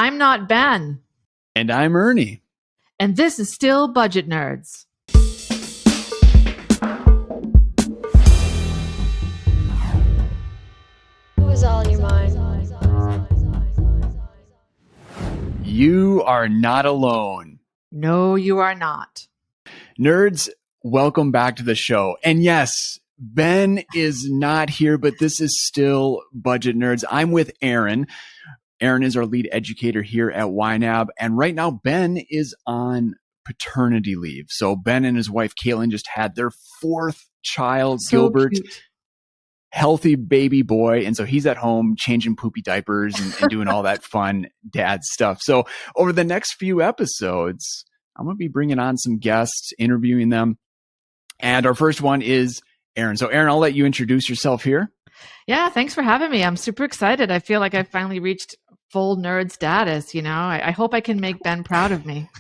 I'm not Ben. And I'm Ernie. And this is still Budget Nerds. What was all in your mind? You are not alone. No, you are not. Nerds, welcome back to the show. And yes, Ben is not here, but this is still Budget Nerds. I'm with Erin. Erin is our lead educator here at YNAB. And right now, Ben is on paternity leave. So Ben and his wife, Caitlin, just had their fourth child, So Gilbert. cute. Healthy baby boy. And so he's at home changing poopy diapers and doing all that fun dad stuff. So over the next few episodes, I'm going to be bringing on some guests, interviewing them. And our first one is Erin. So Erin, I'll let you introduce yourself here. Yeah, thanks for having me. I'm super excited. I feel like I finally reached full nerd status. You know, I hope I can make Ben proud of me.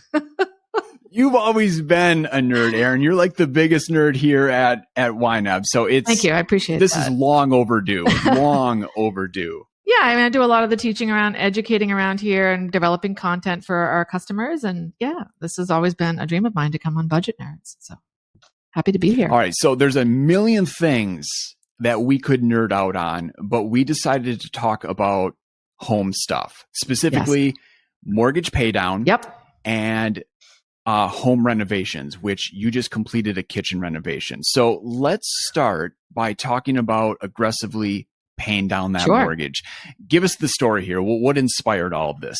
You've always been a nerd, Erin. You're like the biggest nerd here at YNAB. So Thank you. I appreciate this that. is long overdue. Long overdue. Yeah, I mean, I do a lot of the teaching around educating around here and developing content for our customers. And yeah, this has always been a dream of mine to come on Budget Nerds. So happy to be here. All right. So there's a million things that we could nerd out on, but we decided to talk about home stuff, specifically mortgage pay down. Yep. And home renovations, which you just completed a kitchen renovation. So let's start by talking about aggressively paying down that mortgage. Give us the story here. What inspired all of this?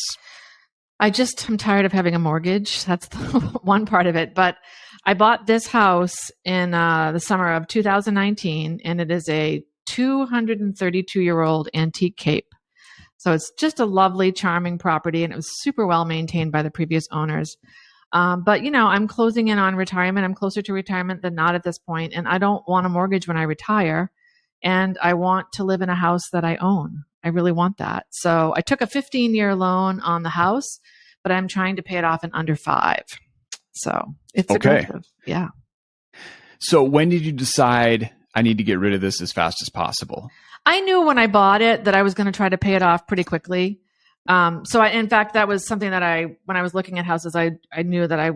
I'm tired of having a mortgage. That's the one part of it. But I bought this house in the summer of 2019, and it is a 232-year-old antique cape. So it's just a lovely, charming property, and it was super well maintained by the previous owners. But, you know, I'm closing in on retirement. I'm closer to retirement than not at this point, and I don't want a mortgage when I retire, and I want to live in a house that I own. I really want that. So I took a 15-year loan on the house, but I'm trying to pay it off in under 5. So it's aggressive. Yeah. So when did you decide I need to get rid of this as fast as possible? I knew when I bought it that I was going to try to pay it off pretty quickly. In fact, that was something that when I was looking at houses, I knew that I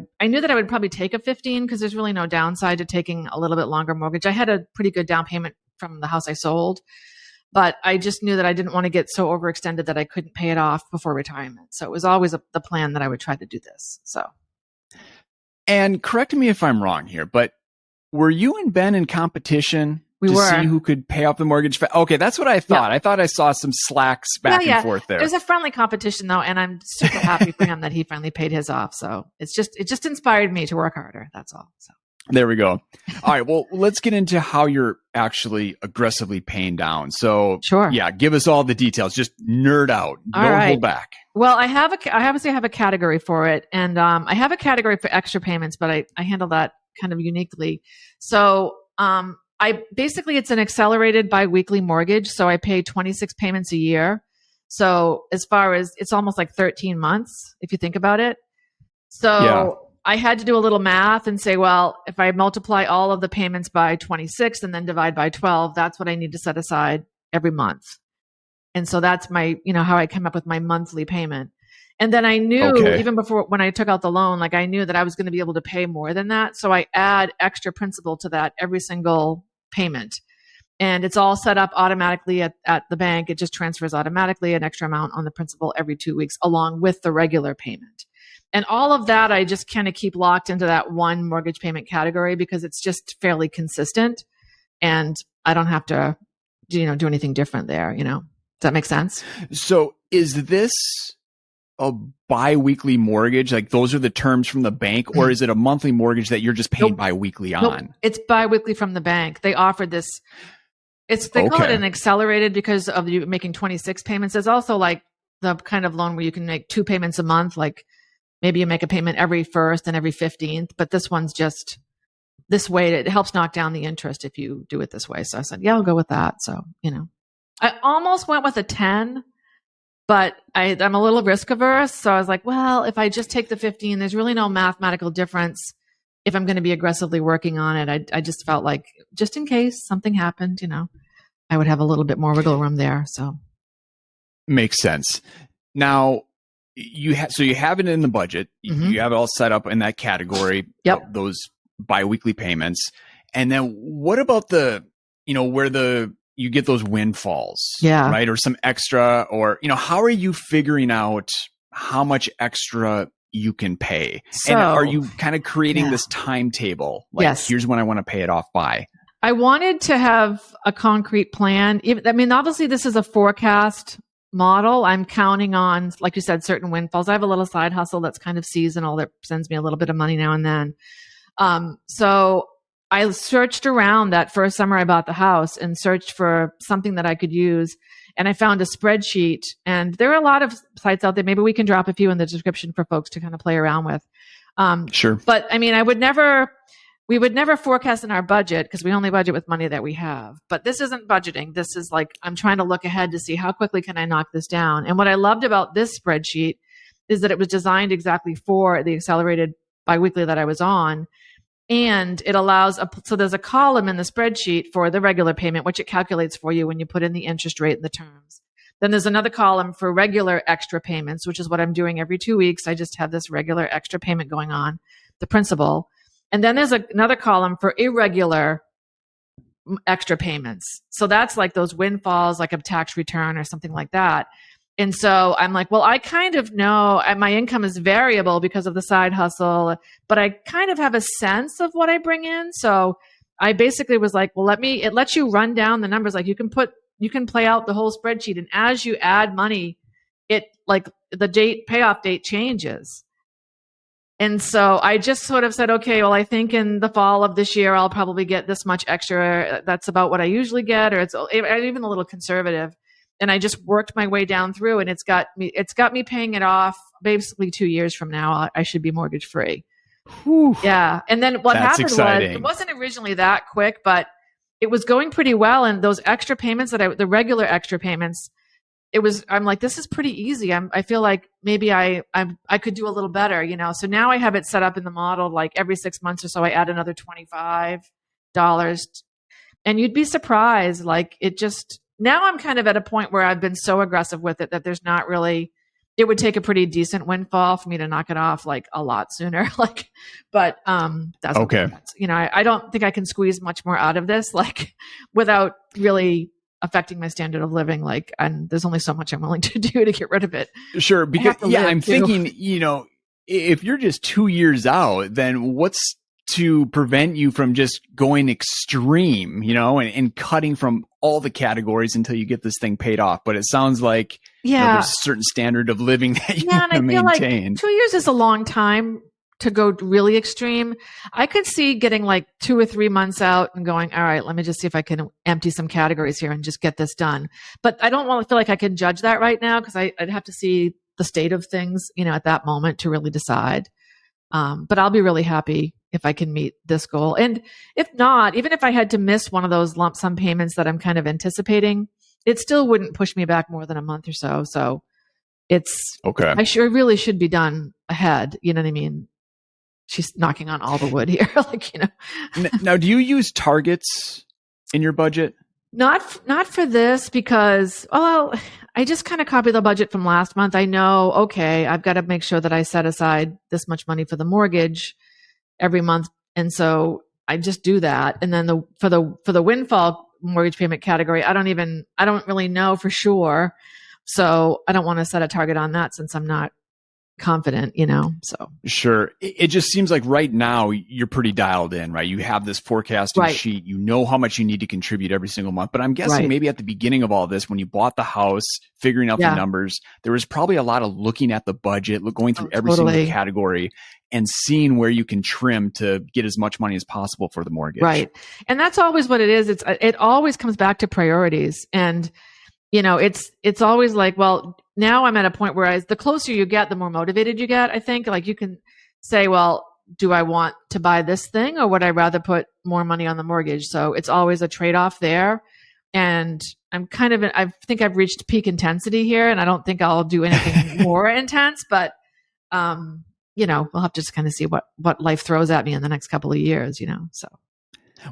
would probably take a 15 because there's really no downside to taking a little bit longer mortgage. I had a pretty good down payment from the house I sold, but I just knew that I didn't want to get so overextended that I couldn't pay it off before retirement. So it was always the plan that I would try to do this. So. And correct me if I'm wrong here, but were you and Ben in competition see who could pay off the mortgage? Okay, that's what I thought. Yeah. I thought I saw some slacks back and forth there. It was a friendly competition though, and I'm super happy for him that he finally paid his off. So it just inspired me to work harder. That's all. So there we go. All right, well, let's get into how you're actually aggressively paying down. So yeah, give us all the details. Just nerd out. Don't hold back. Well, I obviously have a category for it, and I have a category for extra payments, but I handle that kind of uniquely. So it's an accelerated biweekly mortgage. So I pay 26 payments a year. So as far as it's almost like 13 months, if you think about it. So I had to do a little math and say, well, if I multiply all of the payments by 26 and then divide by 12, that's what I need to set aside every month. And so that's my, how I came up with my monthly payment. And then I knew even before when I took out the loan, like I knew that I was going to be able to pay more than that. So I add extra principal to that every single payment. And it's all set up automatically at the bank. It just transfers automatically an extra amount on the principal every 2 weeks along with the regular payment. And all of that, I just kind of keep locked into that one mortgage payment category because it's just fairly consistent and I don't have to, do anything different there, Does that make sense? So is this a bi-weekly mortgage? Like those are the terms from the bank, or is it a monthly mortgage that you're just paying bi-weekly on? Nope. It's bi-weekly from the bank. They offered this. They call it an accelerated because of you making 26 payments. There's also like the kind of loan where you can make 2 payments a month. Like maybe you make a payment every 1st and every 15th, but this one's just this way. It helps knock down the interest if you do it this way. So I said, yeah, I'll go with that. So, I almost went with a 10. But I'm a little risk averse. So I was like, well, if I just take the 15, there's really no mathematical difference if I'm going to be aggressively working on it. I just felt like just in case something happened, I would have a little bit more wiggle room there. So makes sense. Now, so you have it in the budget. Mhm. You have it all set up in that category. Yep. Those biweekly payments. And then what about the, where you get those windfalls, Yeah. right? Or some extra, or, how are you figuring out how much extra you can pay? So, and are you kind of creating yeah. this timetable? Like, Yes. here's when I want to pay it off by. I wanted to have a concrete plan. Obviously this is a forecast model. I'm counting on, like you said, certain windfalls. I have a little side hustle that's kind of seasonal that sends me a little bit of money now and then. So I searched around that first summer I bought the house and searched for something that I could use. And I found a spreadsheet, and there are a lot of sites out there. Maybe we can drop a few in the description for folks to kind of play around with. Sure. But I mean, we would never forecast in our budget because we only budget with money that we have. But this isn't budgeting. This is like, I'm trying to look ahead to see how quickly can I knock this down. And what I loved about this spreadsheet is that it was designed exactly for the accelerated biweekly that I was on. And it allows, so there's a column in the spreadsheet for the regular payment, which it calculates for you when you put in the interest rate and the terms. Then there's another column for regular extra payments, which is what I'm doing every 2 weeks. I just have this regular extra payment going on, the principal. And then there's another column for irregular extra payments. So that's like those windfalls, like a tax return or something like that. And so I'm like, well, I kind of know my income is variable because of the side hustle, but I kind of have a sense of what I bring in. So I basically was like, well, it lets you run down the numbers. Like you can play out the whole spreadsheet. And as you add money, it like the payoff date changes. And so I just sort of said, okay, well, I think in the fall of this year, I'll probably get this much extra. That's about what I usually get, or it's even a little conservative. And I just worked my way down through, and it's got me paying it off basically 2 years from now. I should be mortgage free. Whew. Yeah. And then what That's happened exciting. was, it wasn't originally that quick, but it was going pretty well. And those extra payments the regular extra payments, I'm like, this is pretty easy. I feel like maybe I could do a little better, So now I have it set up in the model, like every 6 months or so, I add another $25. And you'd be surprised. Like now I'm kind of at a point where I've been so aggressive with it that there's not really, it would take a pretty decent windfall for me to knock it off like a lot sooner. But that's okay. I don't think I can squeeze much more out of this, like without really affecting my standard of living. And there's only so much I'm willing to do to get rid of it. Sure. Because I'm thinking, if you're just 2 years out, then what's to prevent you from just going extreme, and cutting from all the categories until you get this thing paid off? But it sounds like there's a certain standard of living that you want to maintain. Like 2 years is a long time to go really extreme. I could see getting like 2 or 3 months out and going, all right, let me just see if I can empty some categories here and just get this done. But I don't want to feel like I can judge that right now because I'd have to see the state of things, at that moment to really decide. But I'll be really happy if I can meet this goal. And if not, even if I had to miss one of those lump sum payments that I'm kind of anticipating, it still wouldn't push me back more than a month or so. So it's okay. I really should be done ahead. You know what I mean? She's knocking on all the wood here. Now, do you use targets in your budget? Not for this because, I just kind of copy the budget from last month. I know, okay, I've got to make sure that I set aside this much money for the mortgage every month. And so I just do that. And then for the windfall mortgage payment category, I don't really know for sure. So I don't want to set a target on that since I'm not confident, so. Sure. It just seems like right now you're pretty dialed in, right? You have this forecasting sheet, how much you need to contribute every single month. But I'm guessing maybe at the beginning of all this, when you bought the house, figuring out the numbers, there was probably a lot of looking at the budget, going through every single category and seeing where you can trim to get as much money as possible for the mortgage. Right. And that's always what it is. It always comes back to priorities. And it's always like, well, now I'm at a point where the closer you get, the more motivated you get. I think you can say, well, do I want to buy this thing or would I rather put more money on the mortgage? So it's always a trade-off there. And I'm I think I've reached peak intensity here and I don't think I'll do anything more intense, but, we'll have to just kind of see what life throws at me in the next couple of years, so.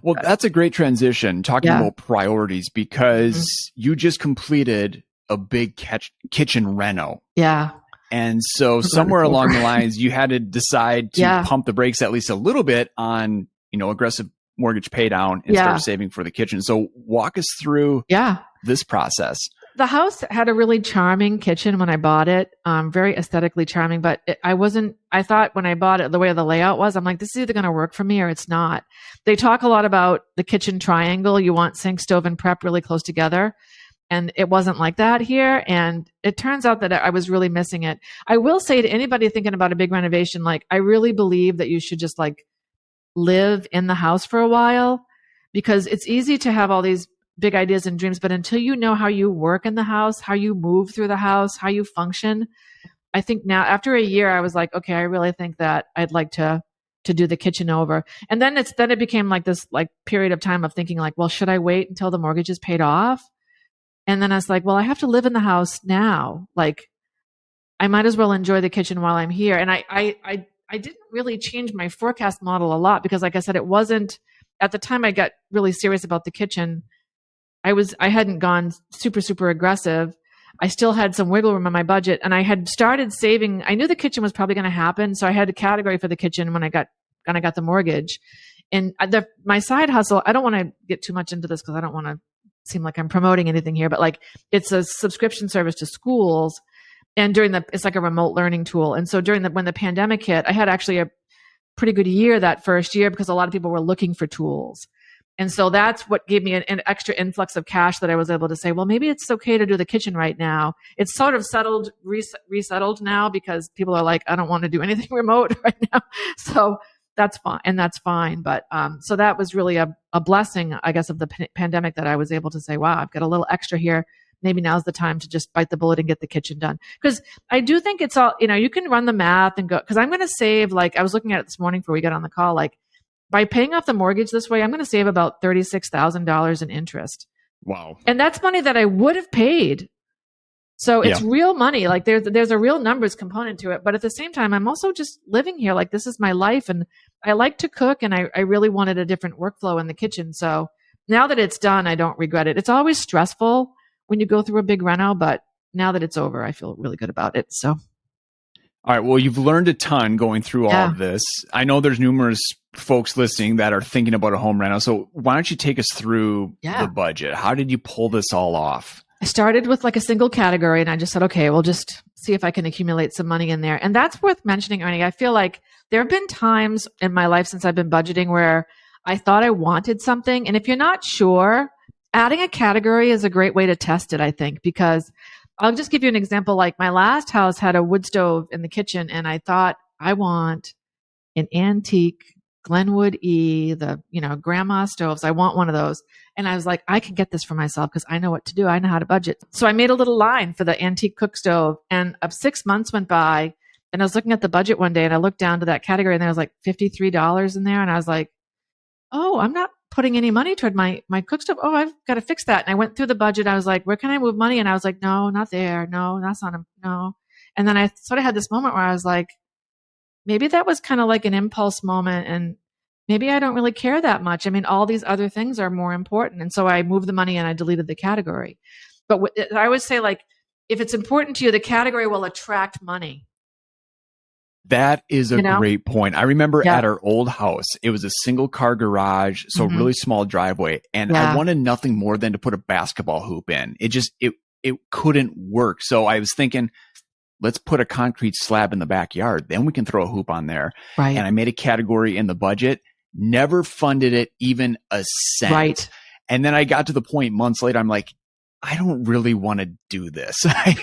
Well, that's a great transition talking about priorities because you just completed a big kitchen reno. Yeah. And so somewhere along the lines, you had to decide to pump the brakes at least a little bit on, aggressive mortgage pay down and start saving for the kitchen. So walk us through this process. The house had a really charming kitchen when I bought it, very aesthetically charming, but I thought when I bought it, the way the layout was, I'm like, this is either going to work for me or it's not. They talk a lot about the kitchen triangle. You want sink, stove, and prep really close together. And it wasn't like that here. And it turns out that I was really missing it. I will say to anybody thinking about a big renovation, like, I really believe that you should just like live in the house for a while, because it's easy to have all these big ideas and dreams, but until you know how you work in the house, how you move through the house, how you function, I think now after a year, I was like, okay, I really think that I'd like to do the kitchen over. And then it became like this like period of time of thinking like, well, should I wait until the mortgage is paid off? And then I was like, well, I have to live in the house now. Like, I might as well enjoy the kitchen while I'm here. And I didn't really change my forecast model a lot because, like I said, it wasn't at the time I got really serious about the kitchen. I hadn't gone super, super aggressive. I still had some wiggle room in my budget, and I had started saving. I knew the kitchen was probably going to happen. So I had a category for the kitchen when I got the mortgage. And my side hustle, I don't want to get too much into this because I don't want to seem like I'm promoting anything here, but like, it's a subscription service to schools. And it's like a remote learning tool. And so when the pandemic hit, I had actually a pretty good year that first year because a lot of people were looking for tools. And so that's what gave me an extra influx of cash that I was able to say, well, maybe it's okay to do the kitchen right now. It's sort of resettled now because people are like, I don't want to do anything remote right now. So that's fine. And that's fine. But so that was really a blessing, I guess, of the pandemic, that I was able to say, wow, I've got a little extra here. Maybe now's the time to just bite the bullet and get the kitchen done. Because I do think it's all, you can run the math and go, because I'm going to save, like, I was looking at it this morning before we got on the call, like, by paying off the mortgage this way, I'm going to save about $36,000 in interest. Wow. And that's money that I would have paid. So it's real money. Like, there's a real numbers component to it. But at the same time, I'm also just living here. Like, this is my life. And I like to cook, and I really wanted a different workflow in the kitchen. So now that it's done, I don't regret it. It's always stressful when you go through a big reno, but now that it's over, I feel really good about it. So. All right. Well, you've learned a ton going through all of this. I know there's numerous folks listening that are thinking about a home reno. So why don't you take us through the budget? How did you pull this all off? I started with like a single category, and I just said, okay, we'll just see if I can accumulate some money in there. And that's worth mentioning, Ernie. I feel like there have been times in my life since I've been budgeting where I thought I wanted something. And if you're not sure, adding a category is a great way to test it, I think, because I'll just give you an example. Like, my last house had a wood stove in the kitchen, and I thought, I want an antique Glenwood grandma stoves. I want one of those. And I was like, I can get this for myself because I know what to do. I know how to budget. So I made a little line for the antique cook stove, and 6 months went by, and I was looking at the budget one day, and I looked down to that category, and there was like $53 in there. And I was like, oh, I'm not putting any money toward my cook stove. Oh, I've got to fix that. And I went through the budget. I was like, where can I move money? And I was like, no, not there. No, that's not no. And then I sort of had this moment where I was like, maybe that was kind of like an impulse moment, and maybe I don't really care that much. I mean, all these other things are more important. And so I moved the money and I deleted the category. But I would say, like, if it's important to you, the category will attract money. That is a great point. I remember at our old house, it was a single car garage, so really small driveway. And I wanted nothing more than to put a basketball hoop in. It couldn't work. So I was thinking, let's put a concrete slab in the backyard. Then we can throw a hoop on there. Right. And I made a category in the budget, never funded it even a cent. Right. And then I got to the point months later, I'm like, I don't really want to do this. So I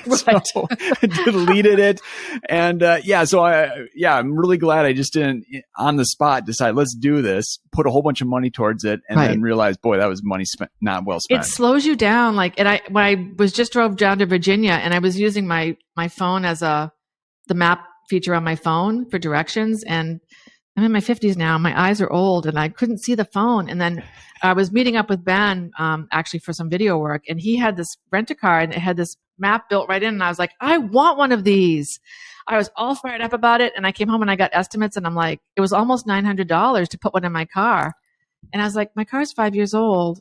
deleted it. And I'm really glad I just didn't on the spot decide, let's do this, put a whole bunch of money towards it, and then realize, boy, that was money spent, not well spent. It slows you down. Like, and when I was just drove down to Virginia, and I was using my phone as the map feature on my phone for directions, and I'm in my 50s now. My eyes are old, and I couldn't see the phone. And then I was meeting up with Ben, actually for some video work, and he had this rent-a-car, and it had this map built right in. And I was like, I want one of these. I was all fired up about it. And I came home and I got estimates, and I'm like, it was almost $900 to put one in my car. And I was like, my car's 5 years old.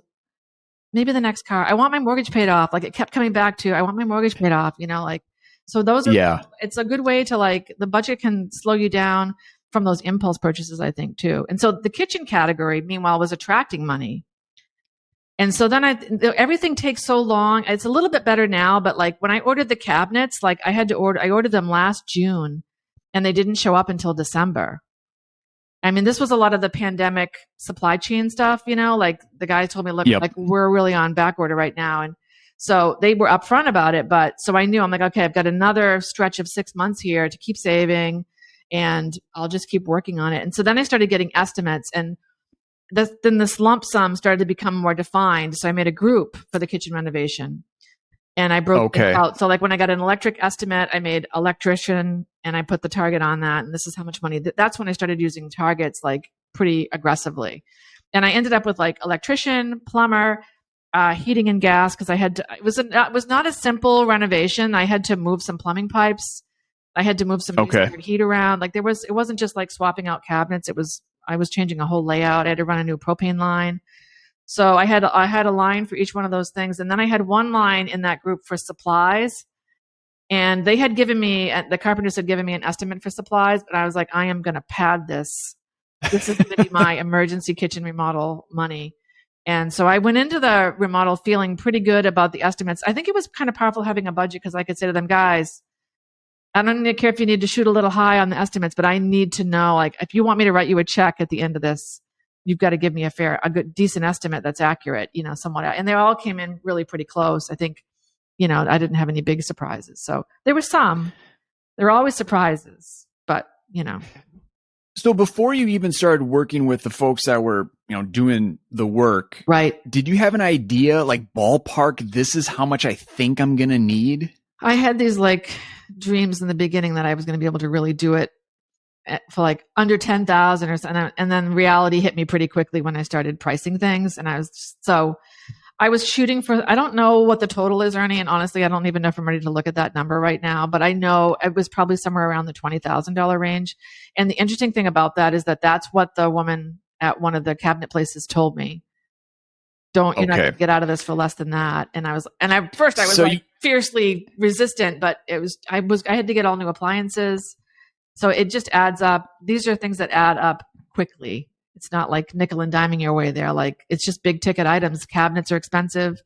Maybe the next car. I want my mortgage paid off. Like, it kept coming back to, I want my mortgage paid off, like, So those are, Yeah. it's a good way to like, the budget can slow you down from those impulse purchases, I think too. And so the kitchen category, meanwhile, was attracting money. And so then everything takes so long. It's a little bit better now, but like when I ordered the cabinets, like I ordered them last June and they didn't show up until December. I mean, this was a lot of the pandemic supply chain stuff, like the guy told me, look, like we're really on back order right now. And so they were upfront about it. But so I knew, I'm like, okay, I've got another stretch of 6 months here to keep saving and I'll just keep working on it. And so then I started getting estimates and then this lump sum started to become more defined. So I made a group for the kitchen renovation and I broke it out. So like when I got an electric estimate, I made electrician and I put the target on that. And this is how much money. That's when I started using targets like pretty aggressively. And I ended up with like electrician, plumber, heating and gas. Cause it was not a simple renovation. I had to move some plumbing pipes. I had to move some heat around. Like it wasn't just like swapping out cabinets. I was changing a whole layout. I had to run a new propane line. So I had a line for each one of those things. And then I had one line in that group for supplies. And they had given me, the carpenters had given me an estimate for supplies, but I was like, I am going to pad this. This is going to be my emergency kitchen remodel money. And so I went into the remodel feeling pretty good about the estimates. I think it was kind of powerful having a budget because I could say to them, guys, I don't care if you need to shoot a little high on the estimates, but I need to know, like, if you want me to write you a check at the end of this, you've got to give me a good, decent estimate that's accurate, somewhat. And they all came in really pretty close. I think, I didn't have any big surprises. So there were some. There are always surprises, but, So before you even started working with the folks that were, doing the work, right? Did you have an idea, like ballpark, this is how much I think I'm going to need? I had these like dreams in the beginning that I was going to be able to really do it for like under 10,000 or something. And then reality hit me pretty quickly when I started pricing things. And I was shooting for, I don't know what the total is, Ernie. And honestly, I don't even know if I'm ready to look at that number right now, but I know it was probably somewhere around the $20,000 range. And the interesting thing about that is that that's what the woman at one of the cabinet places told me. You're not going to get out of this for less than that. And at first I was fiercely resistant, but I had to get all new appliances. So it just adds up. These are things that add up quickly. It's not like nickel and diming your way there. Like it's just big ticket items. Cabinets are expensive.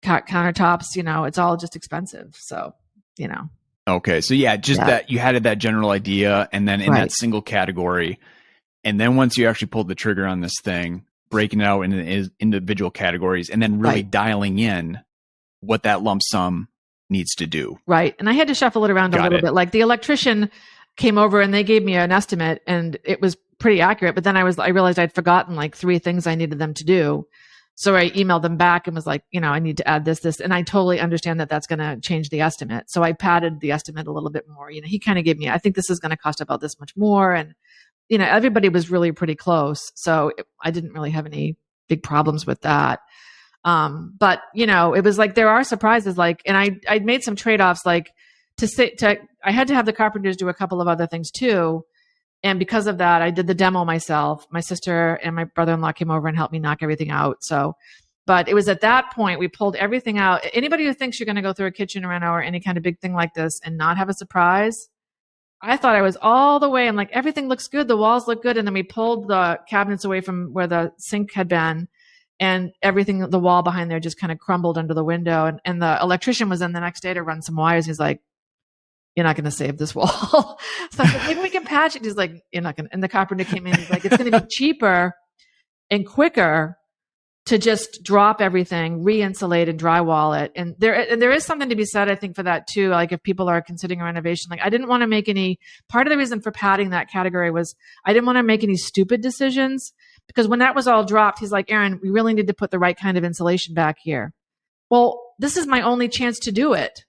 Countertops, it's all just expensive. So, Okay. So yeah, just that you had that general idea and then in that single category. And then once you actually pulled the trigger on this thing, breaking it out into individual categories and then really dialing in what that lump sum needs to do. Right. And I had to shuffle it around a little bit. Like the electrician came over and they gave me an estimate and it was pretty accurate. But then I realized I'd forgotten like 3 things I needed them to do. So I emailed them back and was like, I need to add this. And I totally understand that that's going to change the estimate. So I padded the estimate a little bit more. He kind of gave me, I think this is going to cost about this much more. And, everybody was really pretty close. So I didn't really have any big problems with that. But it was like, there are surprises, like, and I made some trade-offs, like I had to have the carpenters do a couple of other things too. And because of that, I did the demo myself. My sister and my brother-in-law came over and helped me knock everything out. So, but it was at that point, we pulled everything out. Anybody who thinks you're going to go through a kitchen reno or any kind of big thing like this and not have a surprise, I thought I was all the way. I'm like, everything looks good. The walls look good. And then we pulled the cabinets away from where the sink had been and everything, the wall behind there just kind of crumbled under the window. And the electrician was in the next day to run some wires. He's like, you're not going to save this wall. So I said, maybe we can patch it. He's like, you're not going to. And the carpenter came in. He's like, it's going to be cheaper and quicker to just drop everything, re-insulate and drywall it. And there is something to be said, I think, for that too. Like if people are considering a renovation, like I didn't want to make part of the reason for padding that category was I didn't want to make any stupid decisions because when that was all dropped, he's like, Erin, we really need to put the right kind of insulation back here. Well, this is my only chance to do it.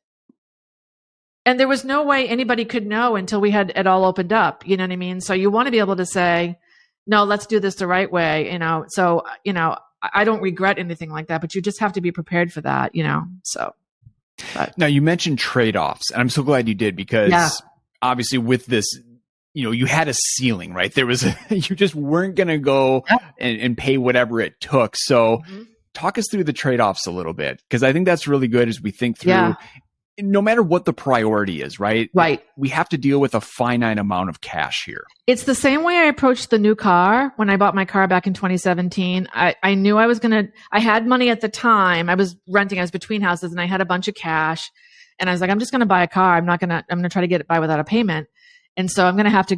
And there was no way anybody could know until we had it all opened up. You know what I mean? So you want to be able to say, no, let's do this the right way. So, I don't regret anything like that, but you just have to be prepared for that, so. But. Now you mentioned trade-offs and I'm so glad you did because obviously with this, you had a ceiling, right? There was, you just weren't going to go and pay whatever it took. So talk us through the trade-offs a little bit, because I think that's really good as we think through no matter what the priority is, right? Right. We have to deal with a finite amount of cash here. It's the same way I approached the new car when I bought my car back in 2017. I knew I had money at the time. I was renting, I was between houses, and I had a bunch of cash. And I was like, I'm just going to buy a car. I'm going to try to get it by without a payment. And so I'm going to have to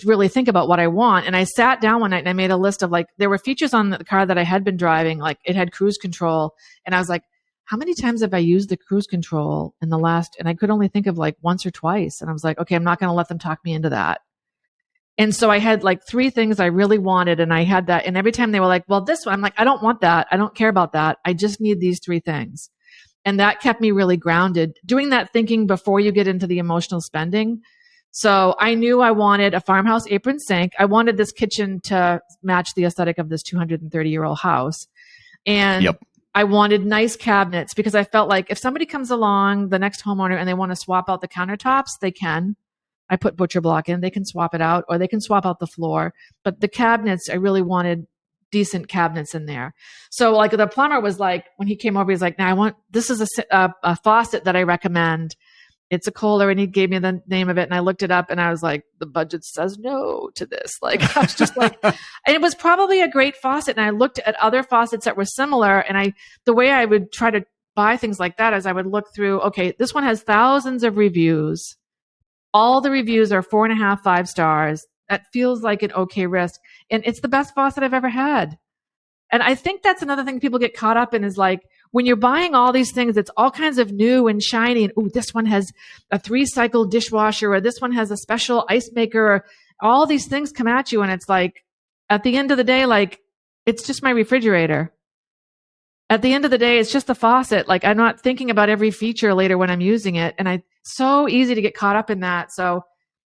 really think about what I want. And I sat down one night and I made a list of there were features on the car that I had been driving. Like it had cruise control. And I was like, how many times have I used the cruise control and I could only think of once or twice. And I was like, okay, I'm not going to let them talk me into that. And so I had 3 things I really wanted. And I had that. And every time they were like, well, this one, I'm like, I don't want that. I don't care about that. I just need these 3 things. And that kept me really grounded, doing that thinking before you get into the emotional spending. So I knew I wanted a farmhouse apron sink. I wanted this kitchen to match the aesthetic of this 230-year-old house. And I wanted nice cabinets because I felt like if somebody comes along, the next homeowner, and they want to swap out the countertops, they can. I put butcher block in, they can swap it out, or they can swap out the floor. But the cabinets, I really wanted decent cabinets in there. So the plumber was when he came over, he's like, now this is a faucet that I recommend. It's a Kohler, and he gave me the name of it, and I looked it up, and I was like, the budget says no to this. I was just and it was probably a great faucet. And I looked at other faucets that were similar, and the way I would try to buy things like that is I would look through, okay, this one has thousands of reviews. All the reviews are 4.5, 5 stars. That feels like an okay risk. And it's the best faucet I've ever had. And I think that's another thing people get caught up in is when you're buying all these things, it's all kinds of new and shiny. And this one has a 3-cycle dishwasher, or this one has a special ice maker. Or all these things come at you. And it's at the end of the day, it's just my refrigerator. At the end of the day, it's just the faucet. I'm not thinking about every feature later when I'm using it. And so easy to get caught up in that.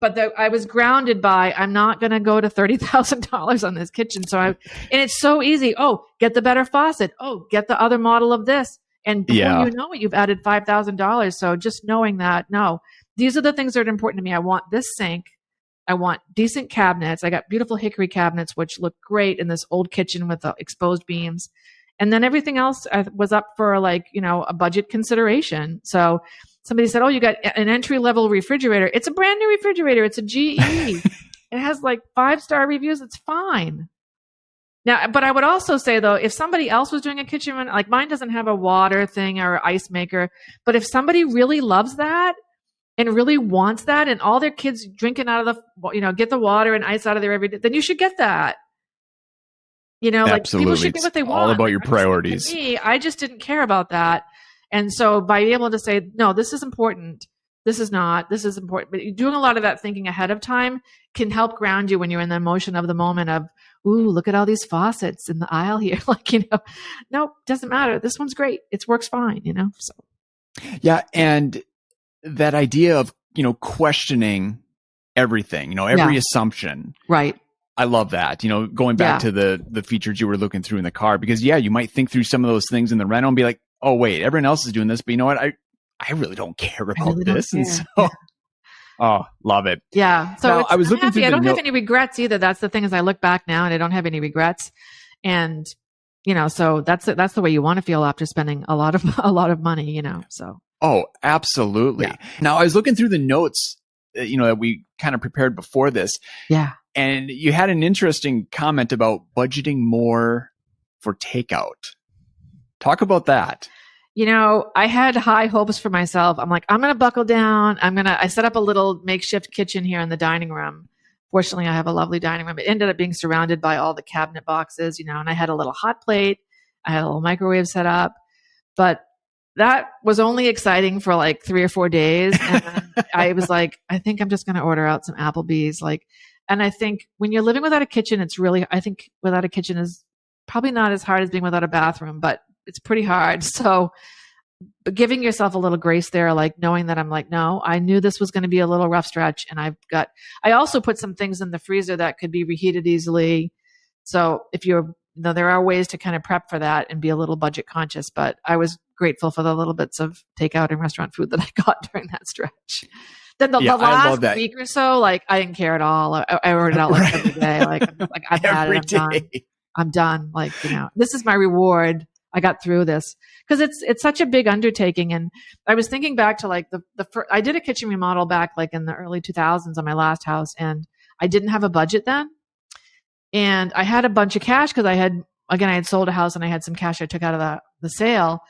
But I was grounded by, I'm not going to go to $30,000 on this kitchen. And it's so easy. Oh, get the better faucet. Oh, get the other model of this. And before you know it, you've added $5,000. So just knowing that, no, these are the things that are important to me. I want this sink. I want decent cabinets. I got beautiful hickory cabinets, which look great in this old kitchen with the exposed beams. And then everything else was up for a budget consideration. So somebody said, oh, you got an entry-level refrigerator. It's a brand new refrigerator. It's a GE. It has 5-star reviews. It's fine. Now, but I would also say, though, if somebody else was doing a kitchen, mine doesn't have a water thing or ice maker, but if somebody really loves that and really wants that and all their kids drinking out of get the water and ice out of there every day, then you should get that. Absolutely. People should get what they want. All about your priorities. I just didn't care about that. And so by being able to say, no, this is important. This is not. This is important. But doing a lot of that thinking ahead of time can help ground you when you're in the emotion of the moment of, ooh, look at all these faucets in the aisle here. No, doesn't matter. This one's great. It works fine, So. Yeah. And that idea of, questioning everything, every assumption. Right. I love that. Going back to the features you were looking through in the car, because you might think through some of those things in the rental and be like, oh wait, everyone else is doing this, but you know what? I really don't care about this. And so, love it. Yeah. So now, I was looking through I don't have any regrets either. That's the thing as I look back now and I don't have any regrets. And, so that's the way you want to feel after spending a lot of money, so. Oh, absolutely. Yeah. Now I was looking through the notes, that we kind of prepared before this. Yeah. And you had an interesting comment about budgeting more for takeout. Talk about that. I had high hopes for myself. I'm like, I'm going to buckle down. I set up a little makeshift kitchen here in the dining room. Fortunately, I have a lovely dining room. It ended up being surrounded by all the cabinet boxes, and I had a little hot plate. I had a little microwave set up, but that was only exciting for 3 or 4 days. And then I was like, I think I'm just going to order out some Applebee's. And I think when you're living without a kitchen, I think without a kitchen is probably not as hard as being without a bathroom, but it's pretty hard. So but giving yourself a little grace there, knowing that I'm no, I knew this was going to be a little rough stretch. And I also put some things in the freezer that could be reheated easily. So if there are ways to kind of prep for that and be a little budget conscious, but I was grateful for the little bits of takeout and restaurant food that I got during that stretch. Then the last week or so, I didn't care at all. I ordered out every day. I've had it. I'm done. I'm done. This is my reward. I got through this because it's such a big undertaking. And I was thinking back to like I did a kitchen remodel back like in the early 2000s on my last house, and I didn't have a budget then. And I had a bunch of cash because I had sold a house and I had some cash I took out of the sale.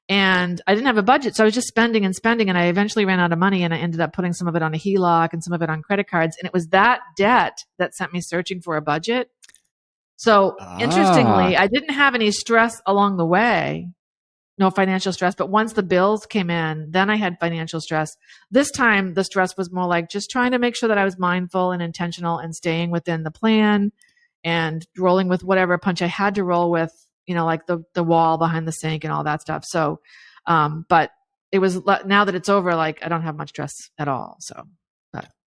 And I didn't have a budget. So I was just spending and spending. And I eventually ran out of money, and I ended up putting some of it on a HELOC and some of it on credit cards. And it was that debt that sent me searching for a budget. So interestingly, I didn't have any stress along the way, no financial stress. But once the bills came in, then I had financial stress. This time, the stress was more like just trying to make sure that I was mindful and intentional and staying within the plan and rolling with whatever punch I had to roll with, like the wall behind the sink and all that stuff. So, but it was, now that it's over, like I don't have much stress at all. So,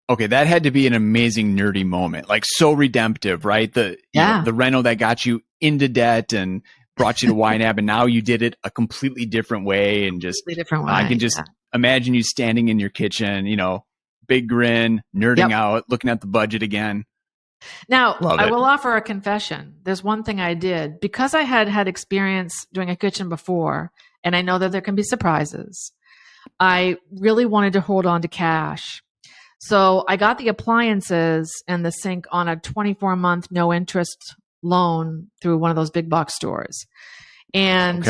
okay. That had to be an amazing nerdy moment, like so redemptive, right? The reno that got you into debt and brought you to YNAB, and now you did it a completely different way, and just different way. I can just imagine you standing in your kitchen, big grin, nerding out, looking at the budget again. Now, I will offer a confession. There's one thing I did because I had experience doing a kitchen before, and I know that there can be surprises. I really wanted to hold on to cash. So I got the appliances and the sink on a 24-month no interest loan through one of those big box stores. And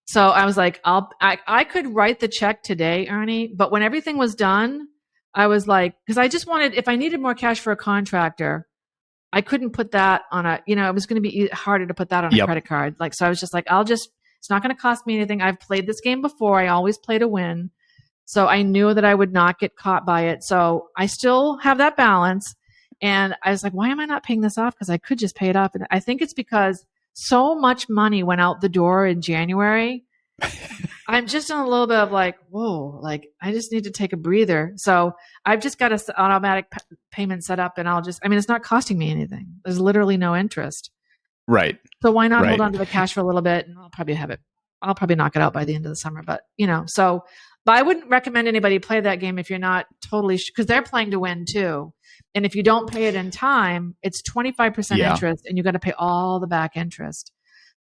so I was like, I could write the check today, Ernie, but when everything was done, I was like, because I just wanted, if I needed more cash for a contractor, I couldn't put that on it was going to be harder to put that on a credit card. Like, so I was just like, it's not going to cost me anything. I've played this game before. I always play to win. So I knew that I would not get caught by it. So I still have that balance. And I was like, why am I not paying this off? Because I could just pay it off. And I think it's because so much money went out the door in January. I'm just in a little bit of like, whoa, like I just need to take a breather. So I've just got an automatic payment set up, and it's not costing me anything. There's literally no interest. Right. So why not hold on to the cash for a little bit, and I'll probably knock it out by the end of the summer. But but I wouldn't recommend anybody play that game if you're not totally because they're playing to win too. And if you don't pay it in time, it's 25% interest, and you got to pay all the back interest.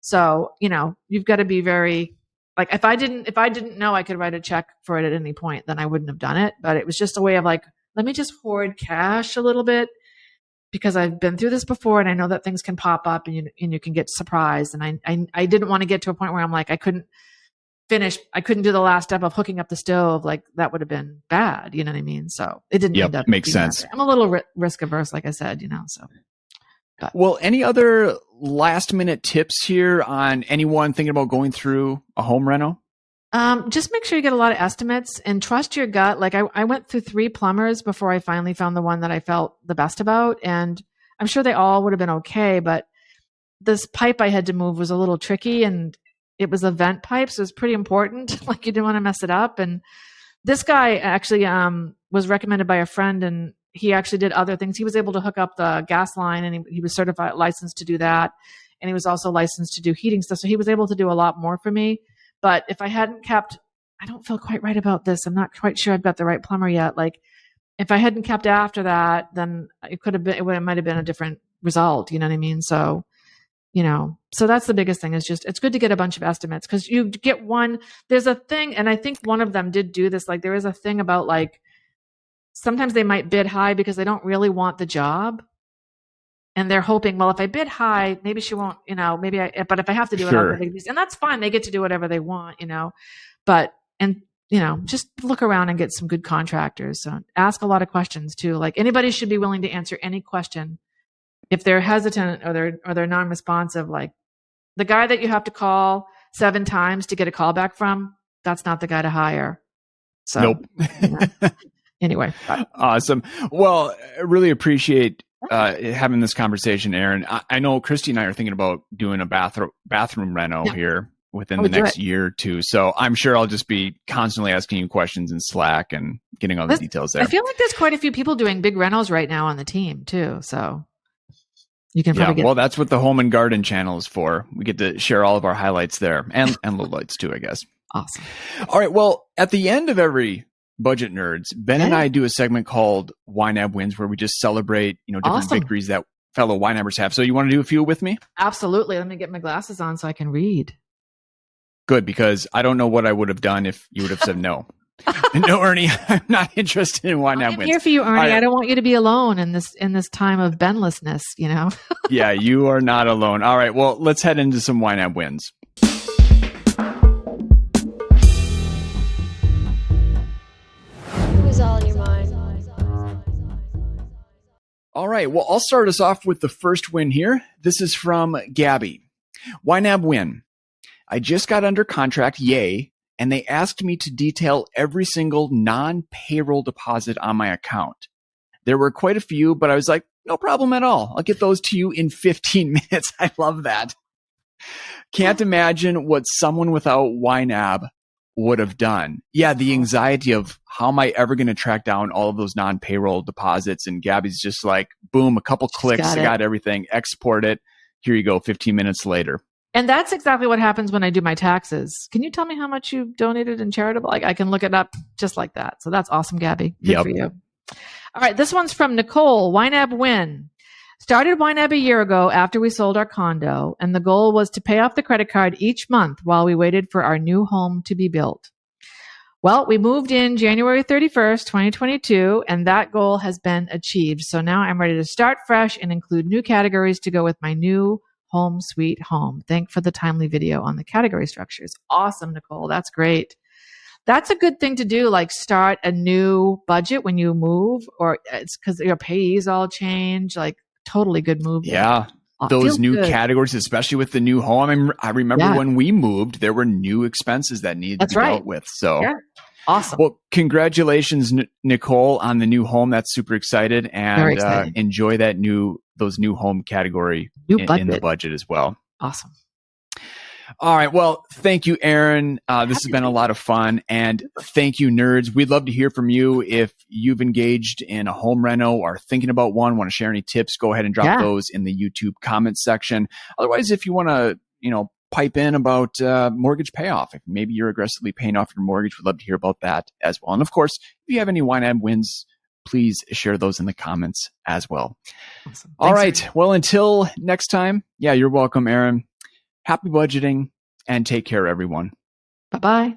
So, you've got to be very, like, if I didn't know I could write a check for it at any point, then I wouldn't have done it. But it was just a way of like, let me just hoard cash a little bit because I've been through this before, and I know that things can pop up and you can get surprised. And I didn't want to get to a point where I'm like, I couldn't do the last step of hooking up the stove. Like that would have been bad. You know what I mean? So it didn't end up. Makes sense. I'm a little risk averse, like I said, so. But. Well, any other last minute tips here on anyone thinking about going through a home reno? Just make sure you get a lot of estimates and trust your gut. Like I went through 3 plumbers before I finally found the one that I felt the best about. And I'm sure they all would have been okay, but this pipe I had to move was a little tricky, and it was a vent pipe. So it was pretty important. Like you didn't want to mess it up. And this guy actually, was recommended by a friend, and he actually did other things. He was able to hook up the gas line, and he was certified, licensed to do that. And he was also licensed to do heating stuff. So he was able to do a lot more for me. But if I hadn't kept, I don't feel quite right about this. I'm not quite sure I've got the right plumber yet. Like if I hadn't kept after that, then it might have been a different result. You know what I mean? So, so that's the biggest thing is just, it's good to get a bunch of estimates because you get one, there's a thing. And I think one of them did do this. Like there is a thing about like, sometimes they might bid high because they don't really want the job. And they're hoping, well, if I bid high, maybe she won't, but if I have to do it, I'll take these. And that's fine. They get to do whatever they want, but, just look around and get some good contractors. So ask a lot of questions too. Like anybody should be willing to answer any question. If they're hesitant or they're non-responsive, like the guy that you have to call 7 times to get a call back from, that's not the guy to hire. So, nope. Anyway. Awesome. Well, I really appreciate having this conversation, Erin. I know Christy and I are thinking about doing a bathroom reno here within the next year or two. So I'm sure I'll just be constantly asking you questions in Slack and getting all the details there. I feel like there's quite a few people doing big renos right now on the team too. So you can probably well, that's what the Home and Garden channel is for. We get to share all of our highlights there and lowlights too, I guess. Awesome. All right. Well, at the end of every Budget Nerds, Ben and I do a segment called YNAB Wins where we just celebrate, different victories that fellow YNABers have. So you want to do a few with me? Absolutely. Let me get my glasses on so I can read. Good, because I don't know what I would have done if you would have said no. No, Ernie, I'm not interested in YNAB I'm Wins. here for you, Ernie. Right. I don't want you to be alone in this time of Benlessness, you know. Yeah, you are not alone. All right, well, let's head into some YNAB Wins. Who is all on your mind? All right, well, I'll start us off with the first win here. This is from Gabby. YNAB win. I just got under contract, yay, and they asked me to detail every single non-payroll deposit on my account. There were quite a few, but I was like, no problem at all. I'll get those to you in 15 minutes. I love that. Can't imagine what someone without YNAB would have done. Yeah, the anxiety of how am I ever going to track down all of those non-payroll deposits? And Gabby's just like, boom, a couple clicks, I got everything, export it. Here you go, 15 minutes later. And that's exactly what happens when I do my taxes. Can you tell me how much you donated in charitable? I can look it up just like that. So that's awesome, Gabby. Good for you. All right, this one's from Nicole. YNAB win. Started YNAB a year ago after we sold our condo, and the goal was to pay off the credit card each month while we waited for our new home to be built. Well, we moved in January 31st, 2022, and that goal has been achieved. So now I'm ready to start fresh and include new categories to go with my new home sweet home. Thank for the timely video on the category structures. Awesome, Nicole. That's great. That's a good thing to do, like start a new budget when you move, or it's because your payees all change, like totally good move. Yeah. Those new categories, especially with the new home. I remember when we moved, there were new expenses that needed to be dealt with. So awesome. Well, congratulations, Nicole, on the new home. That's super excited, and enjoy those new home category in the budget as well. Awesome. All right. Well, thank you, Erin. This has been a lot of fun. And thank you, nerds. We'd love to hear from you. If you've engaged in a home reno or thinking about one, want to share any tips, go ahead and drop those in the YouTube comments section. Otherwise, if you want to, pipe in about mortgage payoff, if maybe you're aggressively paying off your mortgage, we'd love to hear about that as well. And of course, if you have any YNAB wins, please share those in the comments as well. Awesome. All right. Well, until next time. Yeah, you're welcome, Erin. Happy budgeting and take care, everyone. Bye-bye.